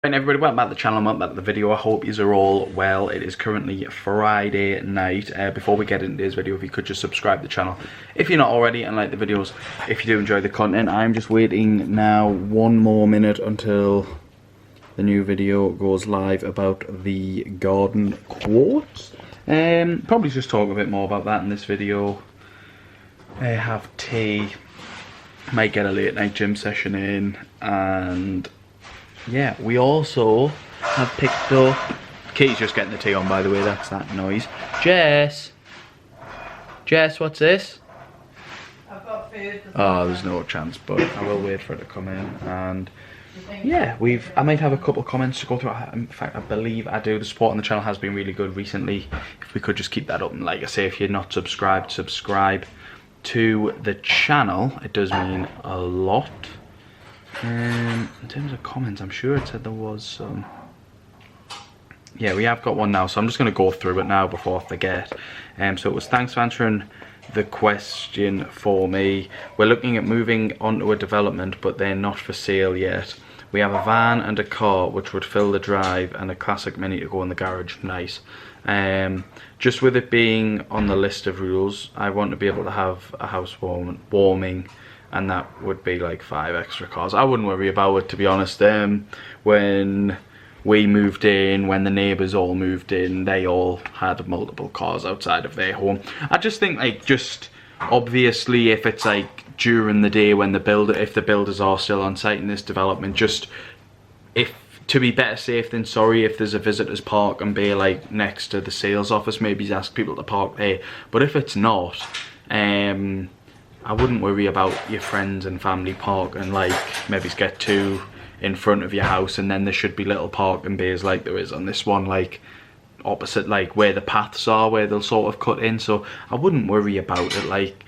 And everybody, welcome back to the channel, welcome back to the video. I hope you are all well. It is currently Friday night. Before we get into today's video, if you could just subscribe to the channel if you're not already, and like the videos if you do enjoy the content. I'm just waiting now 1 more minute until the new video goes live about the garden quartz. Probably just talk a bit more about that in this video. Have tea, might get a late night gym session in, and yeah, we also have picked up... Katie's just getting the tea on, by the way, that's that noise. Jess, what's this? I've got food. Oh, there's no chance, but I will wait for it to come in. And yeah, I might have a couple of comments to go through. In fact, I believe I do. The support on the channel has been really good recently. If we could just keep that up, and like I say, if you're not subscribed, subscribe to the channel. It does mean a lot. In terms of comments, I'm sure it said there was some. Yeah, we have got one now, so I'm just going to go through it now before I forget. So it was, thanks for answering the question for me. We're looking at moving onto a development, but they're not for sale yet. We have a van and a car which would fill the drive, and a classic Mini to go in the garage. Nice. Just with it being on the list of rules, I want to be able to have a house warming, and that would be like 5 extra cars. I wouldn't worry about it, to be honest. When we moved in, when the neighbours all moved in, they all had multiple cars outside of their home. I just think, like, just obviously if it's like during the day when if the builders are still on site in this development, just to be better safe than sorry, if there's a visitors park and be like next to the sales office, maybe ask people to park there. But if it's not, I wouldn't worry about your friends and family park and like maybe get 2 in front of your house, and then there should be little parking bays like there is on this one, like opposite like where the paths are, where they'll sort of cut in. So I wouldn't worry about it. Like,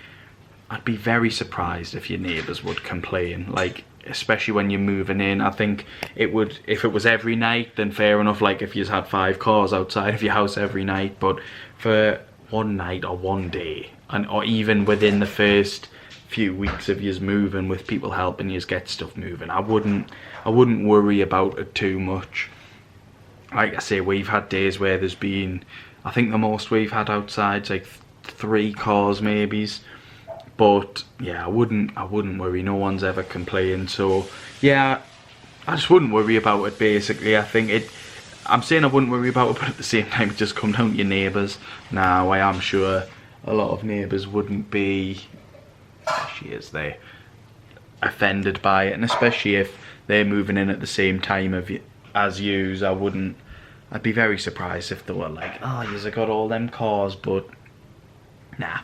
I'd be very surprised if your neighbours would complain, like especially when you're moving in. I think it would, if it was every night, then fair enough, like if you had 5 cars outside of your house every night. But for one night or one day, or even within the first few weeks of yous moving, with people helping yous get stuff moving, I wouldn't worry about it too much. Like I say, we've had days where there's been, I think the most we've had outside's like 3 cars maybes. But yeah, I wouldn't worry. No one's ever complained. So yeah, I just wouldn't worry about it basically. I think I'm saying I wouldn't worry about it, but at the same time it just come down to your neighbours. Now I am sure a lot of neighbours wouldn't be, there, offended by it, and especially if they're moving in at the same time as yous. I'd be very surprised if they were like, oh, yous have got all them cars. But nah,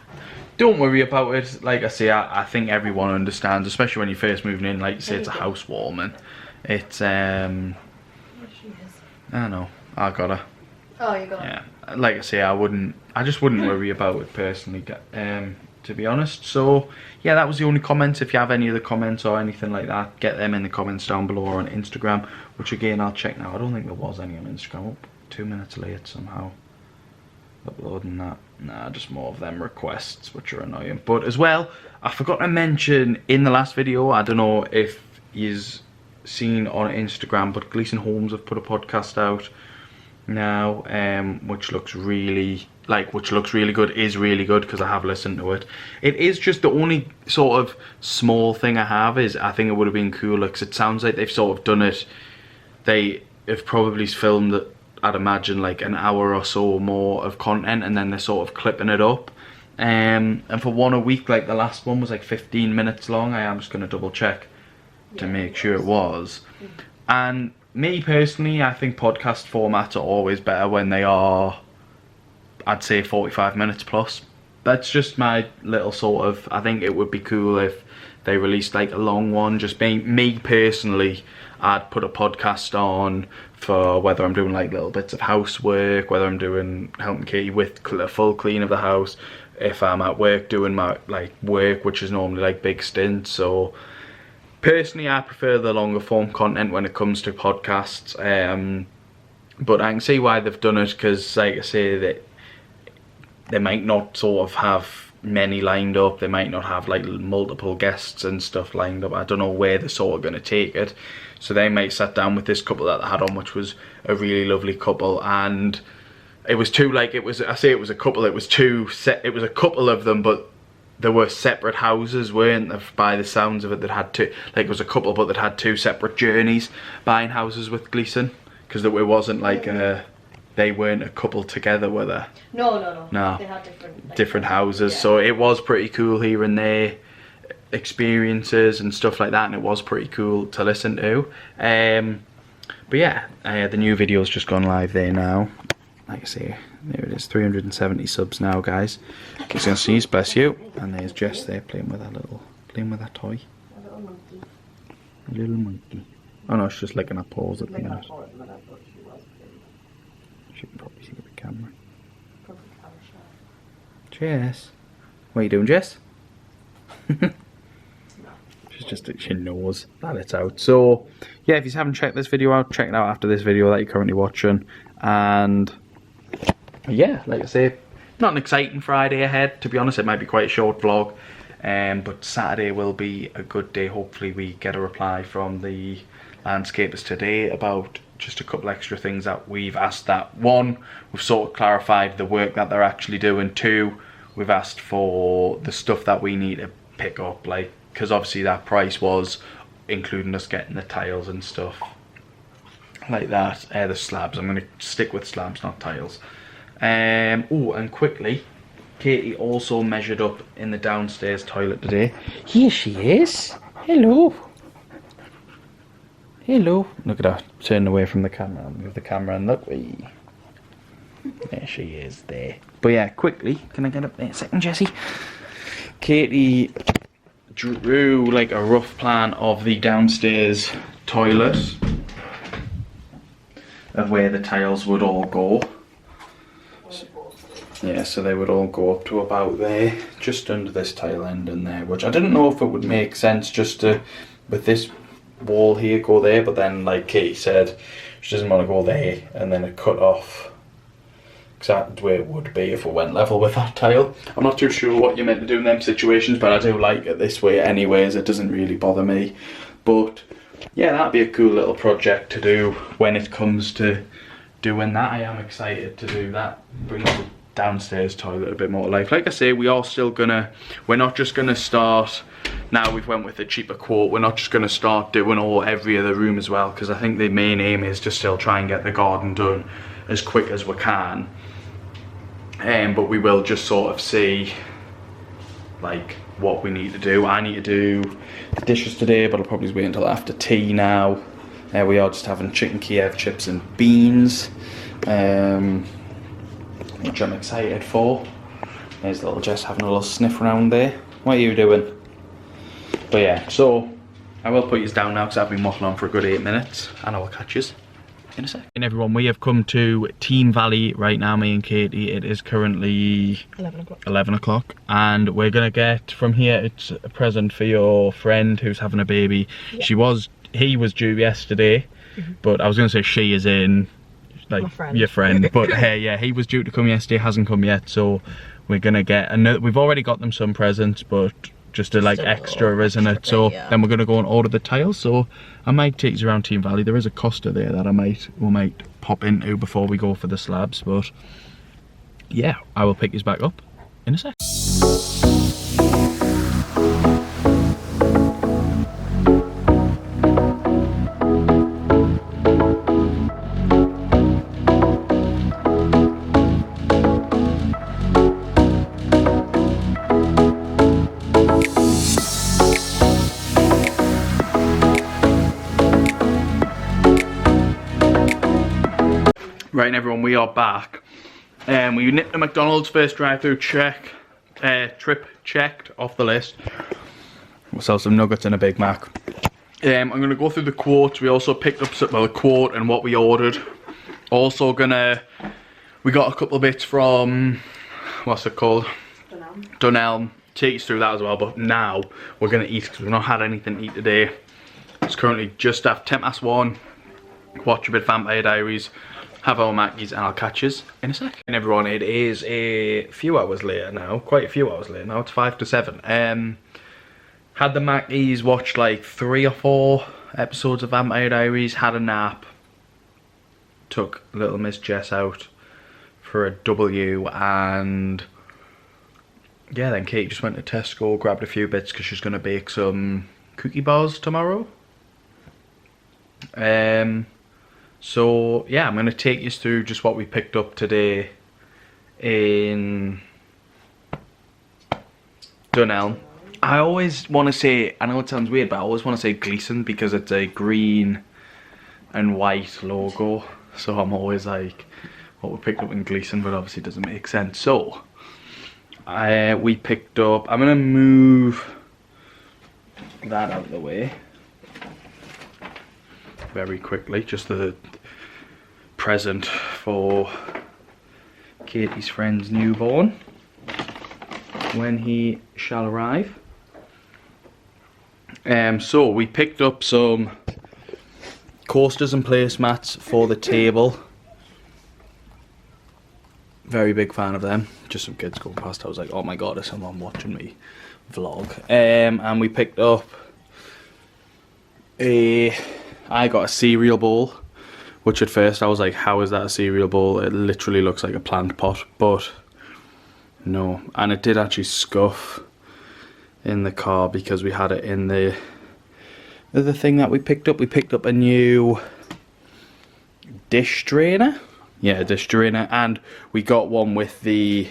don't worry about it. Like I say, I think everyone understands, especially when you're first moving in. Like you say, it's a housewarming. It's I know, I got her. Oh, you got it. Yeah, like I say, I just wouldn't worry about it personally, to be honest. So yeah, that was the only comments. If you have any other comments or anything like that, get them in the comments down below, or on Instagram, which again I'll check now. I don't think there was any on Instagram. Oh, 2 minutes late somehow uploading that. Nah, just more of them requests, which are annoying. But as well, I forgot to mention in the last video, I don't know if you've seen on Instagram, but Gleeson Homes have put a podcast out now, which looks really good, is really good, because I have listened to it. It is just the only sort of small thing I have is, I think it would have been cooler, because it sounds like they've sort of done it, they have probably filmed it, I'd imagine, like an hour or so more of content, and then they're sort of clipping it up. And for one a week, like the last one was like 15 minutes long. I am just going to double check to make sure it was. And me personally, I think podcast formats are always better when they are, I'd say, 45 minutes plus. That's just my little sort of, I think it would be cool if they released like a long one. Just me personally, I'd put a podcast on for whether I'm doing like little bits of housework, whether I'm helping Katie with a full clean of the house, if I'm at work doing my like work, which is normally like big stints. So personally, I prefer the longer form content when it comes to podcasts. But I can see why they've done it, because like I say, that they might not sort of have many lined up. They might not have like multiple guests and stuff lined up. I don't know where they're sort of going to take it. So they might sit down with this couple that they had on, which was a really lovely couple. And it was two, like, it was, I say it was a couple, it was two set, it was a couple of them, but there were separate houses, weren't there, by the sounds of it, that had two, like it was a couple but that had two separate journeys buying houses with Gleeson, because it wasn't like they weren't a couple together, were they? No. They had different houses, yeah. So it was pretty cool hearing their experiences and stuff like that, and it was pretty cool to listen to. But yeah, the new video's just gone live there now. Like I say, there it is, 370 subs now, guys. As you can see, bless you. And there's Jess there playing with that toy. A little monkey. A little monkey. Oh no, she's just licking her paws at the minute. She can probably see the camera. Jess, what are you doing, Jess? She's just, she knows that it's out. So yeah, if you haven't checked this video out, check it out after this video that you're currently watching. And yeah, like I say, not an exciting Friday ahead, to be honest. It might be quite a short vlog, but Saturday will be a good day. Hopefully we get a reply from the landscapers today about just a couple extra things that we've asked. That one, we've sort of clarified the work that they're actually doing. Two, we've asked for the stuff that we need to pick up, like, because obviously that price was including us getting the tiles and stuff like that. The slabs, I'm going to stick with slabs, not tiles. Oh, and quickly, Katie also measured up in the downstairs toilet today. Here she is. Hello. Hello. Look at her turning away from the camera. I'll move the camera and look. There she is there. But yeah, quickly, can I get up there a second, Jessie? Katie drew like a rough plan of the downstairs toilet, of where the tiles would all go. Yeah, so they would all go up to about there, just under this tile end in there, which I didn't know if it would make sense just to, with this wall here, go there, but then like Katie said, she doesn't want to go there and then it cut off exactly where it would be if it went level with that tile. I'm not too sure what you're meant to do in them situations, but I do like it this way anyways. It doesn't really bother me. But yeah, that'd be a cool little project to do when it comes to doing that. I am excited to do that, bring the downstairs toilet a bit more to life. Like I say, we are still gonna, we're not just gonna start, now we've went with a cheaper quote, we're not just gonna start doing every other room as well, because I think the main aim is to still try and get the garden done as quick as we can. But we will just sort of see like what we need to do. I need to do the dishes today, but I'll probably wait until after tea now. We are just having chicken Kiev chips and beans, which I'm excited for. There's little Jess having a little sniff around there. What are you doing? But yeah, so I will put you down now because I've been waffling on for a good 8 minutes, and I will catch you in a sec. And everyone, we have come to Team Valley right now, me and Katie. It is currently 11 o'clock, and we're gonna get from here, it's a present for your friend who's having a baby. Yeah. He was due yesterday, but I was gonna say she is in like your friend, but hey, yeah, he was due to come yesterday, hasn't come yet, so we're gonna get another. We've already got them some presents, but just a like extra, isn't it? So yeah. Then we're gonna go and order the tiles. So I might take you around Team Valley. There is a Costa there that we might pop into before we go for the slabs. But yeah, I will pick you back up in a sec. Right, everyone, we are back. We nipped the McDonald's first drive-through trip checked off the list. We'll sell some nuggets and a Big Mac. I'm going to go through the quotes. We also picked up some, well, the quote and what we ordered. Also we got a couple of bits from, what's it called? Dunelm. Take you through that as well, but now we're going to eat because we've not had anything to eat today. It's currently just after 1:10. Watch a bit of Vampire Diaries. have our Mackies, and I'll catch us in a sec. And everyone, it is a few hours later now, quite a few hours later now, it's 5 to 7. Had the Mackies, watched like 3 or 4 episodes of Vampire Diaries, had a nap, took little Miss Jess out for a W, and yeah, then Kate just went to Tesco, grabbed a few bits because she's going to bake some cookie bars tomorrow. So yeah, I'm going to take you through just what we picked up today in Dunelm. I always want to say, I know it sounds weird, but I always want to say Gleeson because it's a green and white logo. So I'm always like, what we picked up in Gleeson, but obviously it doesn't make sense. So we picked up, I'm going to move that out of the way very quickly, just the present for Katie's friend's newborn when he shall arrive. So we picked up some coasters and placemats for the table. Very big fan of them. Just some kids going past, I was like, oh my god, there's someone watching me vlog. And we picked up I got a cereal bowl, which at first I was like, how is that a cereal bowl? It literally looks like a plant pot, but no. And it did actually scuff in the car because we had it in the other thing that we picked up. We picked up a new dish drainer. Yeah, dish drainer. And we got one with the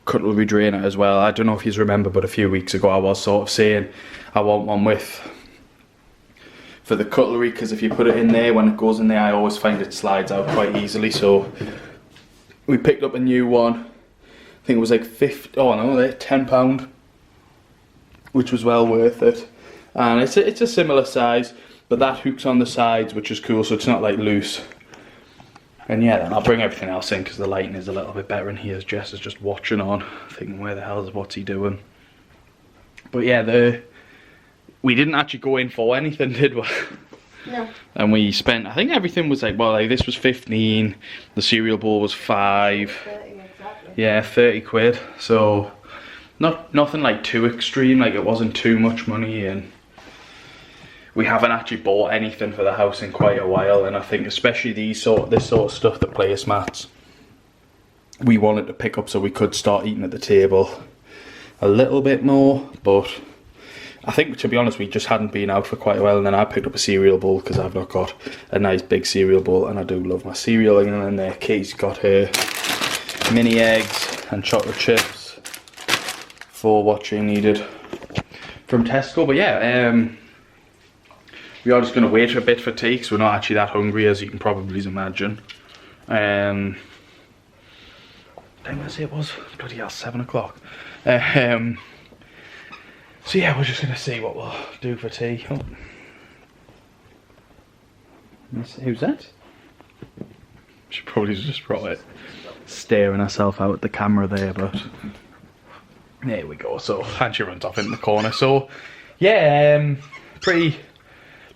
cutlery drainer as well. I don't know if you remember, but a few weeks ago I was sort of saying I want one for the cutlery, because if you put it in there, when it goes in there, I always find it slides out quite easily. So we picked up a new one. I think it was like £10, which was well worth it. And it's a similar size, but that hook's on the sides, which is cool, so it's not like loose. And yeah, then I'll bring everything else in because the lighting is a little bit better in here. Jess is just watching on, thinking, where the hell is what's he doing? But yeah, we didn't actually go in for anything, did we? No. And we spent, I think everything was like, well, like this was 15, the cereal bowl was 5. 30, exactly. Yeah, 30 quid. So nothing like too extreme, like it wasn't too much money, and we haven't actually bought anything for the house in quite a while. And I think especially this sort of stuff, the placemats, we wanted to pick up so we could start eating at the table a little bit more. But I think, to be honest, we just hadn't been out for quite a while, and then I picked up a cereal bowl because I've not got a nice big cereal bowl, and I do love my cereal. And then there, Kate's got her mini eggs and chocolate chips for what she needed from Tesco. But yeah, we are just going to wait a bit for tea because we're not actually that hungry, as you can probably imagine. Did I say it was? Bloody hell, 7 o'clock. So yeah, we're just going to see what we'll do for tea. Oh. Who's that? She probably just brought it, staring herself out at the camera there, but there we go. So, and she runs off in the corner. So yeah, pretty,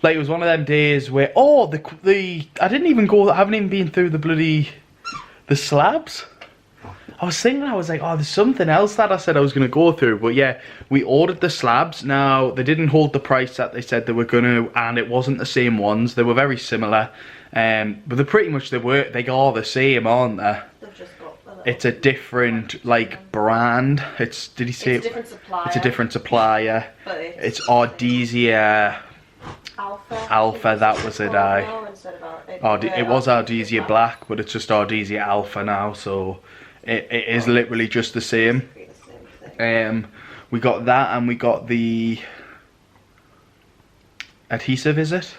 like, it was one of them days where, oh, I haven't even been through the slabs. I was thinking, I was like, oh, there's something else that I said I was going to go through. But yeah, we ordered the slabs. Now, they didn't hold the price that they said they were going to, and it wasn't the same ones. They were very similar. But they're pretty much, they are the same, aren't they? They've just got It's a different, like, brand. Did he say? It's a different supplier. It's a different supplier. But it's Ardesia Alpha, that was it, it was Ardesia Black, but it's just Ardesia Alpha now, so it is literally just the same. We got that, and we got the adhesive, is it?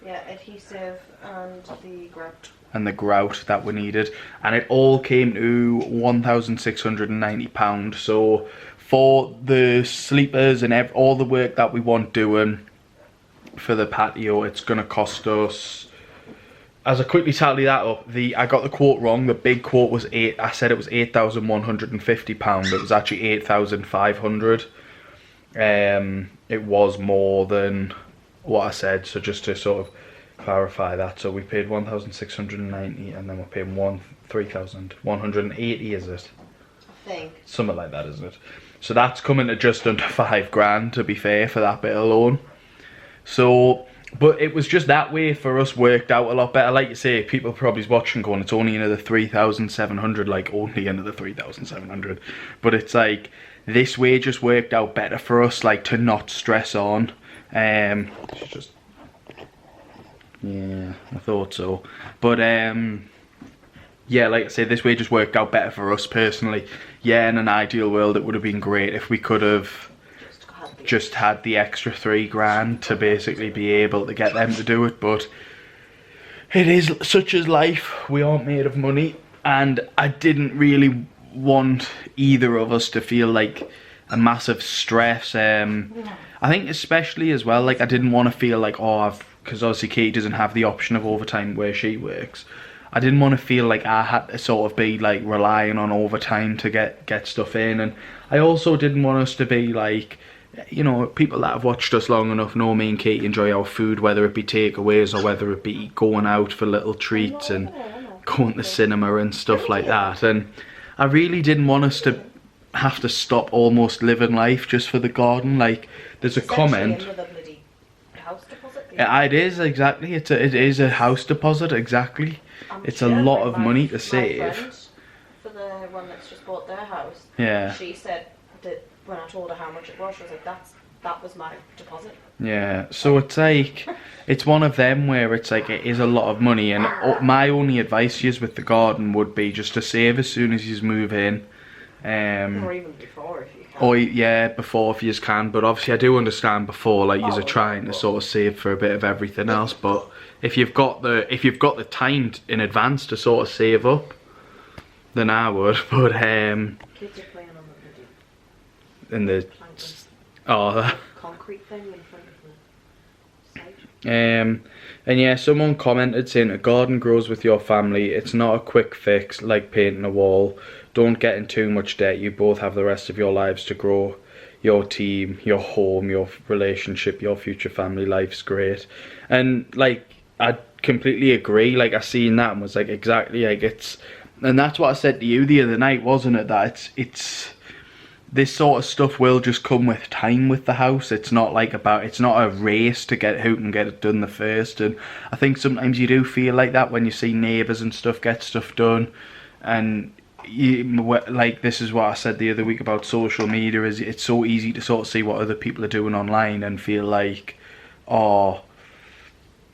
Yeah, adhesive and the grout. And the grout that we needed, and it all came to £1,690. So for the sleepers and all the work that we want doing for the patio, it's gonna cost us, as I quickly tally that up, I got the quote wrong. The big quote was I said it was £8,150. It was actually 8,500. It was more than what I said, so just to sort of clarify that. So we paid 1,690 and then we're paying 3,180, is it? I think. Something like that, isn't it? So that's coming to just under 5 grand, to be fair, for that bit alone. So, but it was just that way for us worked out a lot better. Like you say, people probably watching going, it's only another 3,700, like only another 3,700. But it's like, this way just worked out better for us, like to not stress on. Just, yeah, I thought so. But yeah, like I say, this way just worked out better for us personally. Yeah, in an ideal world, it would have been great if we could have just had the extra 3 grand to basically be able to get them to do it. But it is such as life. We aren't made of money, and I didn't really want either of us to feel like a massive stress. I think especially as well, like I didn't want to feel like, oh, because obviously Katie doesn't have the option of overtime where she works. I didn't want to feel like I had to sort of be like relying on overtime to get stuff in, and I also didn't want us to be like, you know, people that have watched us long enough know me and Katie enjoy our food, whether it be takeaways or whether it be going out for little treats and going to cinema and stuff like that. And I really didn't want us to have to stop almost living life just for the garden. Like, there's a comment. It is, exactly. It is a house deposit, exactly. It's a lot of money to save. For the one that's just bought their house, yeah. She said that when I told her how much it was, she was like, that was my deposit. Yeah, so it's like, it's one of them where it's like, it is a lot of money, and my only advice to you with the garden would be just to save as soon as you move in. Or even before, if you can. Or yeah, before if you can, but obviously I do understand before, like you're trying to sort of save for a bit of everything else. But if you've got the time in advance to sort of save up, then I would. But kids are playing on the in the concrete thing in front of the site. And yeah, someone commented saying a garden grows with your family. It's not a quick fix like painting a wall. Don't get in too much debt. You both have the rest of your lives to grow. Your team, your home, your relationship, your future family life's great. And like, I completely agree. Like, I seen that and was like, exactly, like it's, and that's what I said to you the other night, wasn't it? That it's this sort of stuff will just come with time with the house. It's not like it's not a race to get who can get it done the first. And I think sometimes you do feel like that when you see neighbours and stuff get stuff done. And like, this is what I said the other week about social media, is it's so easy to sort of see what other people are doing online and feel like, oh,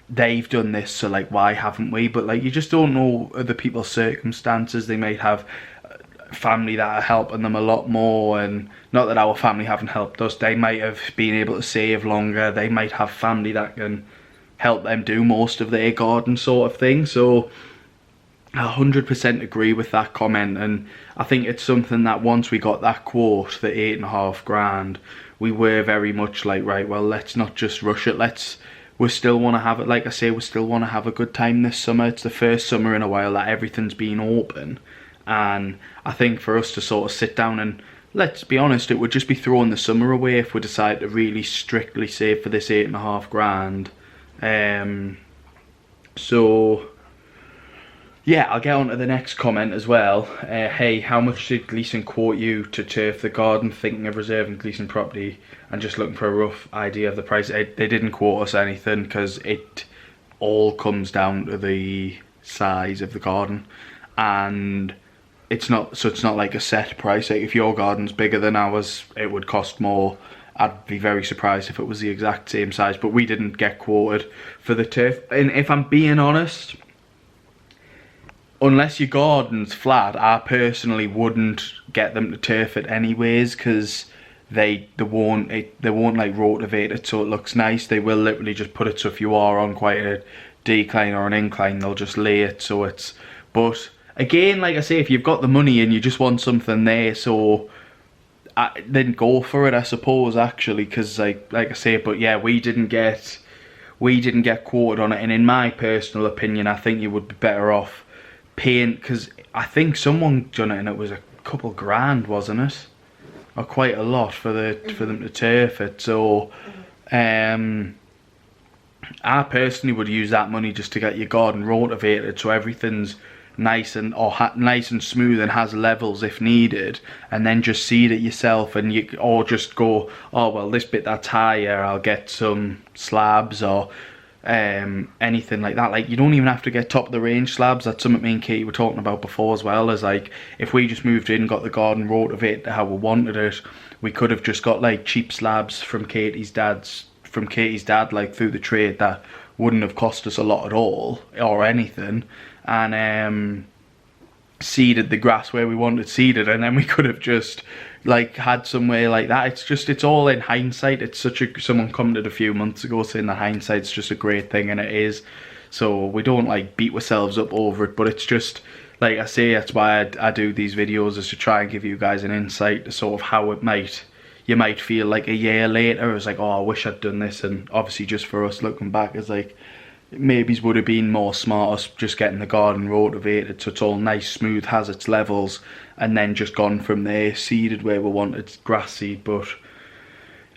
they've done this, so like why haven't we? But like, you just don't know other people's circumstances. They might have family that are helping them a lot more, and not that our family haven't helped us. They might have been able to save longer. They might have family that can help them do most of their garden sort of thing. So I 100% agree with that comment, and I think it's something that once we got that quote, the 8.5 grand, we were very much like, right, well, let's not just rush it. We still want to have it, like I say, we still want to have a good time this summer. It's the first summer in a while that everything's been open, and I think for us to sort of sit down and, let's be honest, it would just be throwing the summer away if we decide to really strictly save for this 8.5 grand. So yeah, I'll get on to the next comment as well. Hey, how much did Gleeson quote you to turf the garden? Thinking of reserving Gleeson property and just looking for a rough idea of the price. They didn't quote us anything, because it all comes down to the size of the garden, and it's not like a set price. Like, if your garden's bigger than ours, it would cost more. I'd be very surprised if it was the exact same size, but we didn't get quoted for the turf. And if I'm being honest, unless your garden's flat, I personally wouldn't get them to turf it anyways, because they won't like rotivate it so it looks nice. They will literally just put it, so if you are on quite a decline or an incline, they'll just lay it so it's, but again, like I say, if you've got the money and you just want something there, so then go for it, I suppose, actually, because like I say, but yeah, we didn't get quoted on it, and in my personal opinion, I think you would be better off paying, because I think someone done it and it was a couple grand, wasn't it, or quite a lot for them to turf it. So I personally would use that money just to get your garden rotavated so everything's nice and nice and smooth and has levels if needed, and then just seed it yourself, and or just go, oh well, this bit that's higher, I'll get some slabs or anything like that. Like, you don't even have to get top of the range slabs. That's something me and Katie were talking about before as well, as like, if we just moved in, got the garden rotavated to how we wanted it, we could have just got like cheap slabs from Katie's dad, like through the trade, that wouldn't have cost us a lot at all or anything, and seeded the grass where we wanted seeded, and then we could have just like had somewhere like that. It's all in hindsight. It's someone commented a few months ago saying that hindsight's just a great thing, and it is. So we don't like beat ourselves up over it, but it's just, like I say, that's why I do these videos, is to try and give you guys an insight to sort of how you might feel like a year later. It's like, oh, I wish I'd done this. And obviously just for us looking back, it's like, maybe would have been more smart us just getting the garden rotavated so it's all nice, smooth, has its levels, and then just gone from there, seeded where we wanted grass seed. But,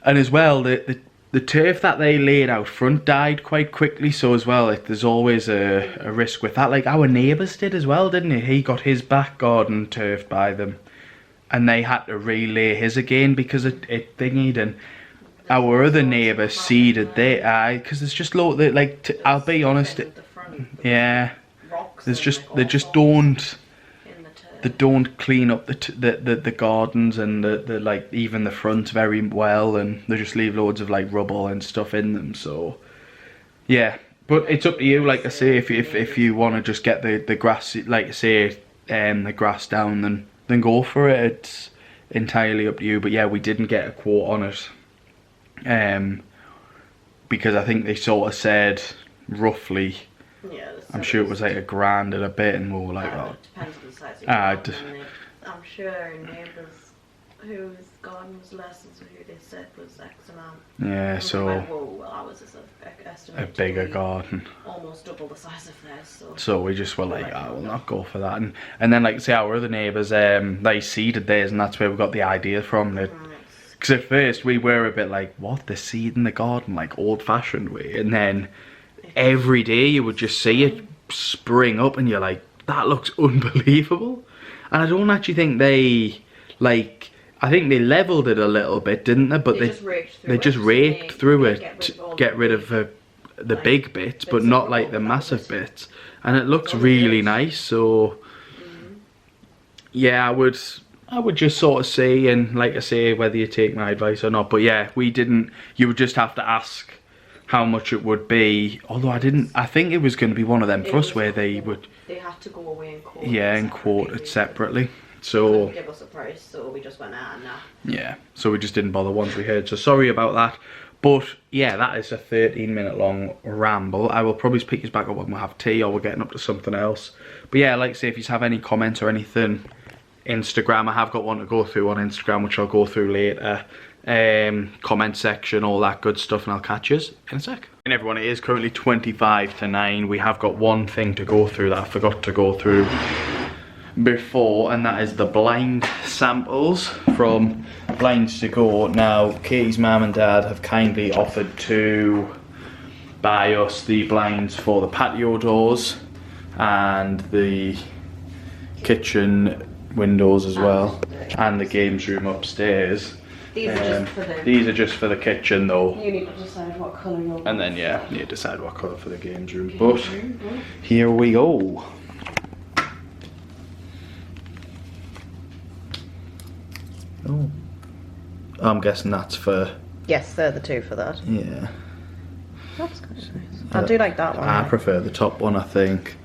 and as well, the turf that they laid out front died quite quickly, so as well, there's always a risk with that. Like our neighbours did as well, didn't he? He got his back garden turfed by them, and they had to relay his again because it thingied, and our other neighbour seeded there, because there's just I'll be honest, yeah, they just don't clean up the gardens and the like, even the front very well, and they just leave loads of like rubble and stuff in them. So yeah, but it's up to you. Like I say, if you want to just get the grass, like I say, the grass down, then go for it. It's entirely up to you. But yeah, we didn't get a quote on it, because I think they sort of said roughly, yeah, I'm sure it was like $1,000 and a bit, and we were like, oh, it depends on the size of your garden. I'm sure neighbours whose garden was less than who they said was X amount. Yeah, and so like, whoa, well, ours is a bigger garden, almost double the size of theirs. So we just were like, I will not go for that. And then, like say, our other neighbours, they seeded theirs, and that's where we got the idea from. Because at first we were a bit like, what, they're seeding the garden like old-fashioned way, and then every day you would just see it spring up, and you're like, that looks unbelievable. And I don't actually think they, like, I think they levelled it a little bit, didn't they? But they just raked through it to get rid of the big bits, but not like the massive bits. And it looks really nice. So yeah, I would just sort of see, and like I say, whether you take my advice or not. But yeah, we didn't. You would just have to ask how much it would be. Although I think it was going to be one of them for us where they had to go away and quote. Yeah, and quote it separately. So give us a price, so we just went, nah. Yeah, so we just didn't bother once we heard. So sorry about that. But yeah, that is a 13-minute long ramble. I will probably pick you back up when we have tea, or we're getting up to something else. But yeah, like I say, if you have any comments or anything, Instagram, I have got one to go through on Instagram, which I'll go through later. Comment section, all that good stuff, and I'll catch you in a sec. And everyone, it is currently 25 to 9. We have got one thing to go through that I forgot to go through before, and that is the blind samples from Blinds to Go. Now, Katie's mum and dad have kindly offered to buy us the blinds for the patio doors and the kitchen windows as well, and the games room upstairs. These are just for the... These are just for the kitchen though. You need to decide what colour you'll... And then yeah, you need to decide what colour for the games room. But here we go. Oh, I'm guessing that's for... Yes, they're the two for that. Yeah. That's kind of nice. I do like that one. I prefer the top one, I think.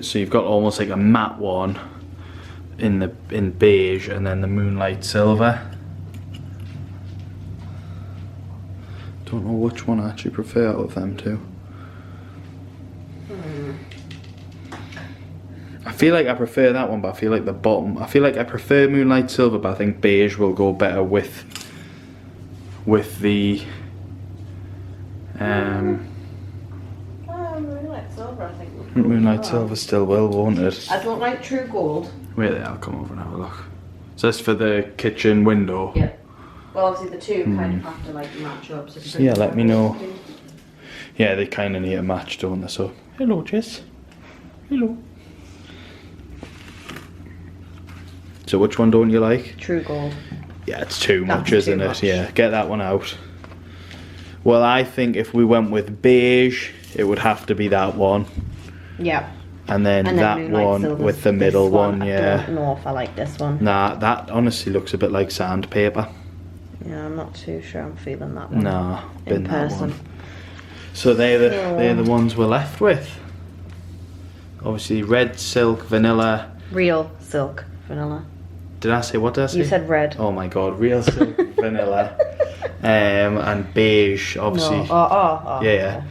So you've got almost like a matte one in beige, and then the moonlight silver. Don't know which one I actually prefer out of them two. I feel like I prefer that one, but I feel like the bottom, I feel like I prefer moonlight silver, but I think beige will go better with the moonlight silver, I think. Moonlight silver still will, won't it? I don't like true gold. Wait there, I'll come over and have a look. So that's for the kitchen window? Yeah. Well, obviously the two kind of have to like match up. So yeah, let me know. Yeah, they kind of need a match, don't they? So, hello, Jess. Hello. So which one don't you like? True gold. Yeah, it's too much, isn't it? Yeah, get that one out. Well, I think if we went with beige, it would have to be that one. Yeah. And then that one with the middle one, yeah. I don't know if I like this one. Nah, that honestly looks a bit like sandpaper. Yeah, I'm not too sure I'm feeling that one. Nah, bin that person. one. So they're the ones we're left with. Obviously, red silk, vanilla. Real silk, vanilla. Did I say, what did I say? You said red. Oh my god, real silk, vanilla. And beige, obviously. No. Oh. Yeah.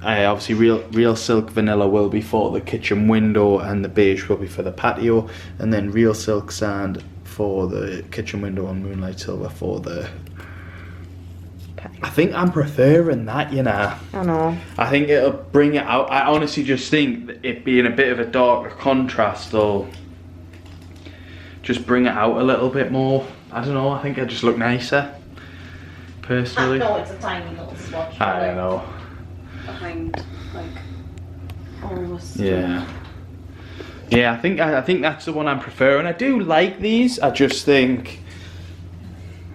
Okay, obviously, real silk vanilla will be for the kitchen window, and the beige will be for the patio, and then real silk sand for the kitchen window, and moonlight silver for the patio. I think I'm preferring that, you know. I know. I think it'll bring it out. I honestly just think that it being a bit of a darker contrast, though, just bring it out a little bit more. I don't know. I think it'll just look nicer. Personally. I know it's a tiny little swatch. I don't know. Behind, like, almost. Yeah. Yeah, I think that's the one I'm preferring. I do like these. I just think,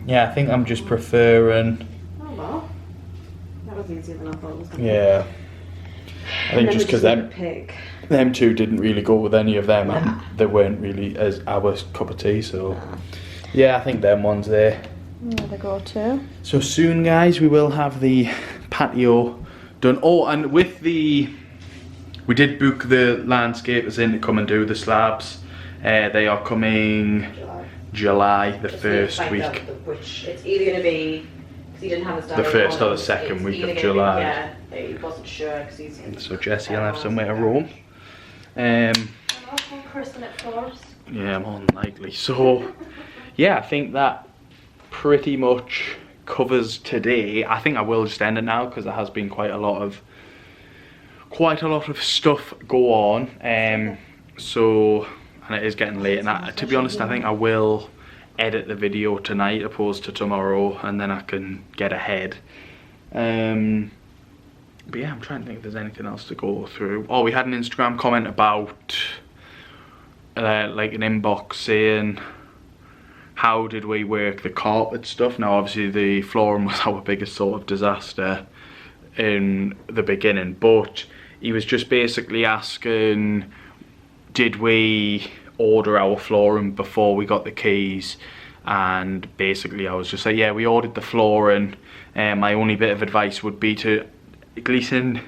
yeah, I think I'm just preferring. Oh well, that was easier than I thought it was gonna be. Yeah. I think just because them two didn't really go with any of them, and they weren't really as our cup of tea. So, yeah, I think them ones there. Yeah, they go too. So soon, guys, we will have the patio done. Oh, and with the, we did book the landscapers in to come and do the slabs. They are coming July the first week. Which it's either going to be, because he didn't have his diary. The first or the second week of July. Yeah, he wasn't sure because he's. So Jesse will have somewhere to roam. Christen it first. Yeah, more than likely. So, yeah, I think that pretty much covers today. I think I will just end it now because there has been quite a lot of stuff go on. So, and it is getting late, and to be honest, I think I will edit the video tonight opposed to tomorrow, and then I can get ahead. But yeah, I'm trying to think if there's anything else to go through. Oh, we had an Instagram comment about like an inbox saying, how did we work the carpet stuff? Now obviously the flooring was our biggest sort of disaster in the beginning, but he was just basically asking, did we order our flooring before we got the keys? And basically I was just like, yeah, we ordered the flooring. My only bit of advice would be to, Gleason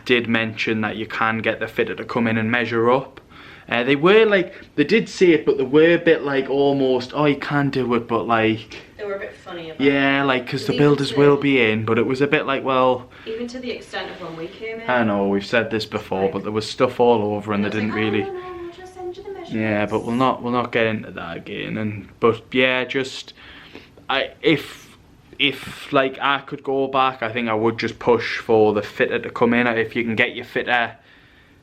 did mention that you can get the fitter to come in and measure up. They were like, they did say it, but they were a bit like almost, oh, you can do it, but like, they were a bit funny about yeah, like, because the builders will be in, but it was a bit like, well, even to the extent of when we came in. I know, we've said this before, but there was stuff all over and they didn't really, we'll just send you the measurements. yeah, but we'll not get into that again. And but yeah, just if like I could go back, I think I would just push for the fitter to come in. If you can get your fitter,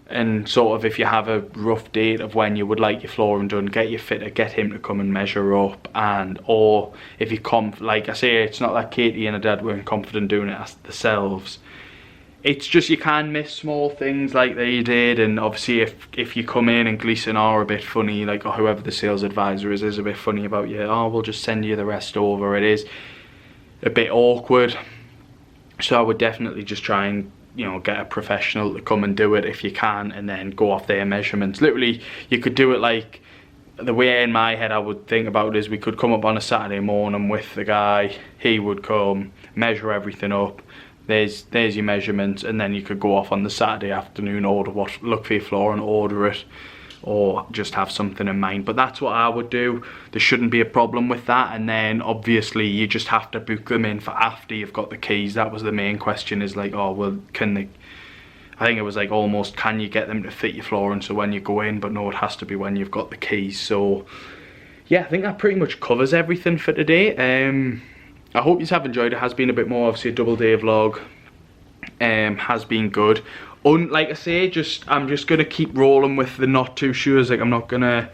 and sort of if you have a rough date of when you would like your flooring done, get your fitter, get him to come and measure up. And or if you like I say, it's not that Katie and her dad weren't confident doing it themselves. It's just you can miss small things like they did, and obviously if you come in and Gleason are a bit funny, like, or whoever the sales advisor is a bit funny about you, oh, we'll just send you the rest over. It is a bit awkward. So I would definitely just try and, you know, get a professional to come and do it if you can, and then go off their measurements. Literally, you could do it like, the way in my head I would think about it is we could come up on a Saturday morning with the guy, he would come, measure everything up, there's your measurements, and then you could go off on the Saturday afternoon, look for your floor and order it, or just have something in mind. But that's what I would do. There shouldn't be a problem with that. And then obviously you just have to book them in for after you've got the keys. That was the main question, is like, oh well, can they, I think it was like almost, can you get them to fit your flooring so when you go in? But no, it has to be when you've got the keys. So yeah, I think that pretty much covers everything for today. I hope you have enjoyed. It has been a bit more, obviously a double day vlog. Has been good. Like I say, I'm just gonna keep rolling with the not too sures. Like, I'm not gonna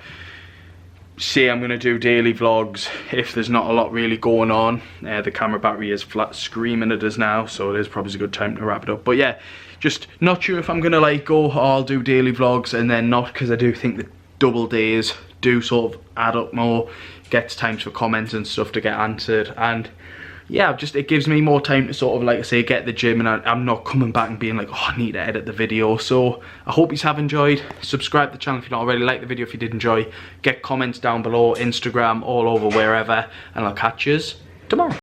say I'm going to do daily vlogs if there's not a lot really going on. The camera battery is flat screaming at us now, so it is probably a good time to wrap it up. But yeah, just not sure if I'm going to like go, oh, I'll do daily vlogs and then not, because I do think that double days do sort of add up more, gets times for comments and stuff to get answered, and yeah, just it gives me more time to sort of, like I say, get the gym, and I'm not coming back and being like, oh, I need to edit the video. So I hope you have enjoyed. Subscribe to the channel if you don't already. Like the video if you did enjoy. Get comments down below, Instagram, all over, wherever, and I'll catch yous tomorrow.